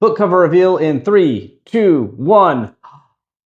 Book cover reveal in 3, 2, 1.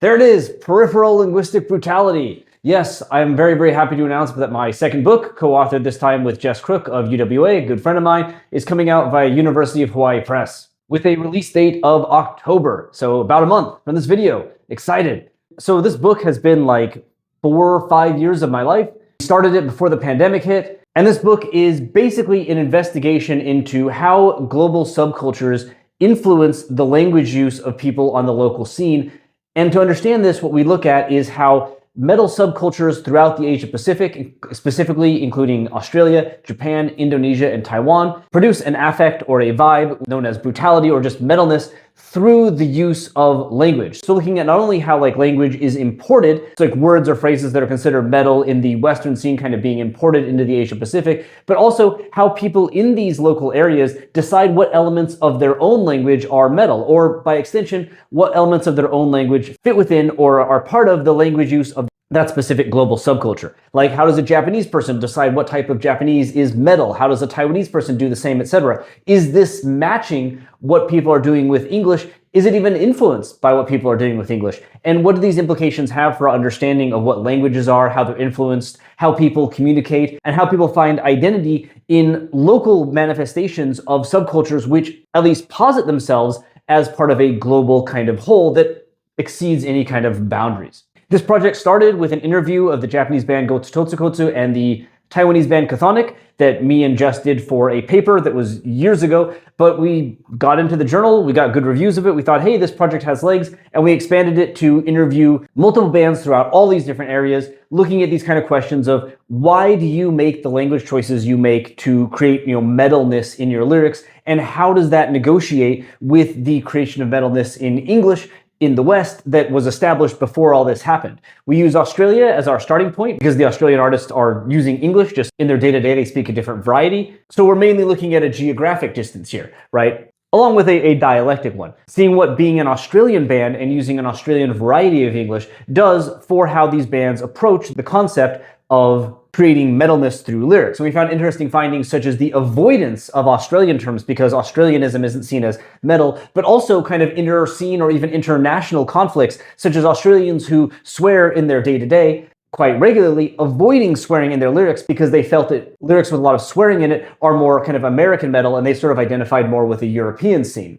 There it is, Peripheral Linguistic Brutality. Yes, I'm very happy to announce that my second book, co-authored this time with Jess Kruk of UWA, a good friend of mine, is coming out via University of Hawai'i Press with a release date of October, so about a month from this video. Excited. So this book has been like 4 or 5 years of my life. I started it before the pandemic hit, and this book is basically an investigation into how global subcultures influence the language use of people on the local scene. And to understand this, what we look at is how metal subcultures throughout the Asia Pacific, specifically including Australia, Japan, Indonesia, and Taiwan, produce an affect or a vibe known as brutality or just metalness through the use of language. So looking at not only how language is imported, so words or phrases that are considered metal in the Western scene kind of being imported into the Asia Pacific, but also how people in these local areas decide what elements of their own language are metal, or by extension, what elements of their own language fit within or are part of the language use of that specific global subculture. Like, how does a Japanese person decide what type of Japanese is metal? How does a Taiwanese person do the same, etc.? Is this matching what people are doing with English? Is it even influenced by what people are doing with English? And what do these implications have for our understanding of what languages are, how they're influenced, how people communicate, and how people find identity in local manifestations of subcultures which at least posit themselves as part of a global kind of whole that exceeds any kind of boundaries. This project started with an interview of the Japanese band Gotsutotsu and the Taiwanese band Chthonic that me and Jess did for a paper that was years ago, but we got into the journal, we got good reviews of it, we thought, hey, this project has legs, and we expanded it to interview multiple bands throughout all these different areas, looking at these kind of questions of why do you make the language choices you make to create, metalness in your lyrics, and how does that negotiate with the creation of metalness in English in the West that was established before all this happened. We use Australia as our starting point because the Australian artists are using English just in their day-to-day, they speak a different variety. So we're mainly looking at a geographic distance here, right? Along with a dialectic one, seeing what being an Australian band and using an Australian variety of English does for how these bands approach the concept of creating metalness through lyrics. And we found interesting findings such as the avoidance of Australian terms because Australianism isn't seen as metal, but also kind of inter-scene or even international conflicts, such as Australians who swear in their day-to-day quite regularly, avoiding swearing in their lyrics because they felt that lyrics with a lot of swearing in it are more kind of American metal, and they sort of identified more with the European scene.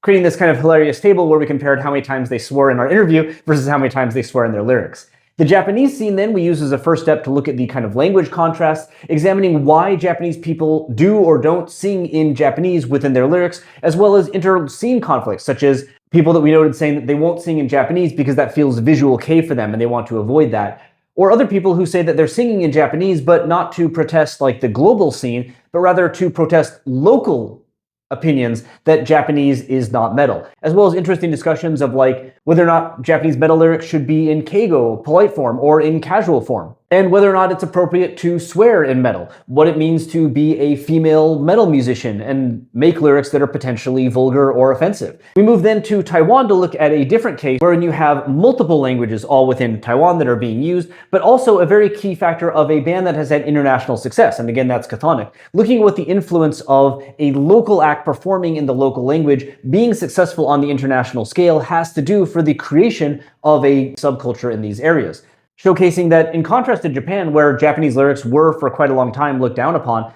Creating this kind of hilarious table where we compared how many times they swore in our interview versus how many times they swear in their lyrics. The Japanese scene then we use as a first step to look at the kind of language contrast, examining why Japanese people do or don't sing in Japanese within their lyrics, as well as inter-scene conflicts, such as people that we noted saying that they won't sing in Japanese because that feels visual K for them and they want to avoid that. Or other people who say that they're singing in Japanese, but not to protest the global scene, but rather to protest local opinions that Japanese is not metal, as well as interesting discussions of whether or not Japanese metal lyrics should be in keigo, polite form, or in casual form, and whether or not it's appropriate to swear in metal, what it means to be a female metal musician and make lyrics that are potentially vulgar or offensive. We move then to Taiwan to look at a different case wherein you have multiple languages all within Taiwan that are being used, but also a very key factor of a band that has had international success, and again that's Chthonic, looking at what the influence of a local act performing in the local language being successful on the international scale has to do for the creation of a subculture in these areas. Showcasing that in contrast to Japan, where Japanese lyrics were for quite a long time looked down upon,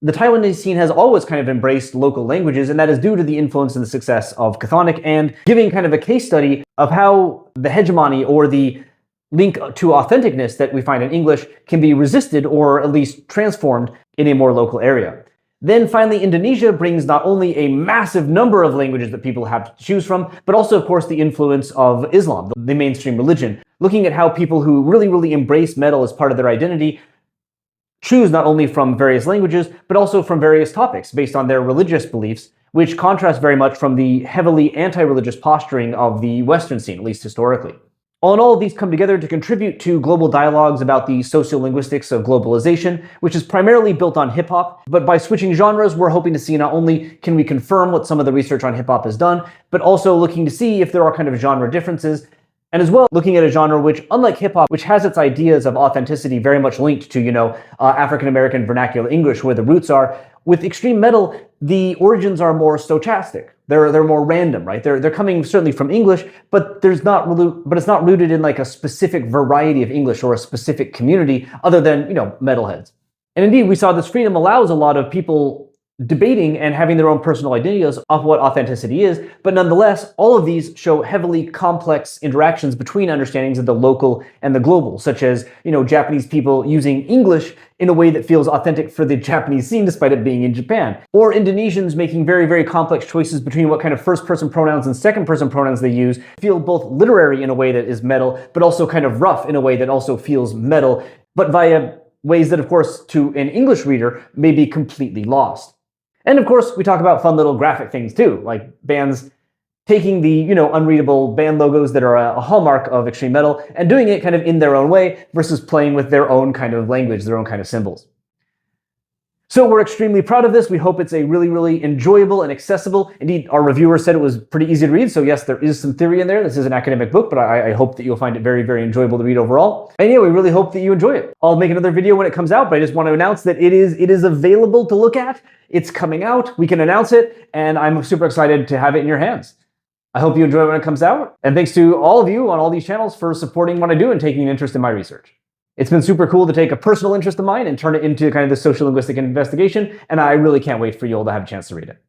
the Taiwanese scene has always kind of embraced local languages, and that is due to the influence and the success of Chthonic, and giving kind of a case study of how the hegemony or the link to authenticness that we find in English can be resisted or at least transformed in a more local area. Then finally, Indonesia brings not only a massive number of languages that people have to choose from, but also, of course, the influence of Islam, the mainstream religion, looking at how people who really embrace metal as part of their identity choose not only from various languages, but also from various topics based on their religious beliefs, which contrast very much from the heavily anti-religious posturing of the Western scene, at least historically. All in all, these come together to contribute to global dialogues about the sociolinguistics of globalization, which is primarily built on hip-hop, but by switching genres, we're hoping to see not only can we confirm what some of the research on hip-hop has done, but also looking to see if there are kind of genre differences, and as well looking at a genre which, unlike hip-hop, which has its ideas of authenticity very much linked to, African-American vernacular English, where the roots are, with extreme metal, the origins are more stochastic. They're more random, right? They're coming certainly from English, but it's not rooted in like a specific variety of English or a specific community other than, metalheads. And indeed, we saw this freedom allows a lot of people debating and having their own personal ideas of what authenticity is, but nonetheless, all of these show heavily complex interactions between understandings of the local and the global, such as, Japanese people using English in a way that feels authentic for the Japanese scene despite it being in Japan, or Indonesians making very, very complex choices between what kind of first-person pronouns and second-person pronouns they use, feel both literary in a way that is metal, but also kind of rough in a way that also feels metal, but via ways that, of course, to an English reader may be completely lost. And of course, we talk about fun little graphic things too, like bands taking the, unreadable band logos that are a hallmark of extreme metal and doing it kind of in their own way versus playing with their own kind of language, their own kind of symbols. So we're extremely proud of this. We hope it's a really, really enjoyable and accessible. Indeed, our reviewer said it was pretty easy to read. So yes, there is some theory in there. This is an academic book, but I hope that you'll find it very, very enjoyable to read overall. And yeah, we really hope that you enjoy it. I'll make another video when it comes out, but I just want to announce that it is available to look at. It's coming out. We can announce it, and I'm super excited to have it in your hands. I hope you enjoy it when it comes out. And thanks to all of you on all these channels for supporting what I do and taking an interest in my research. It's been super cool to take a personal interest of mine and turn it into kind of the sociolinguistic investigation, and I really can't wait for you all to have a chance to read it.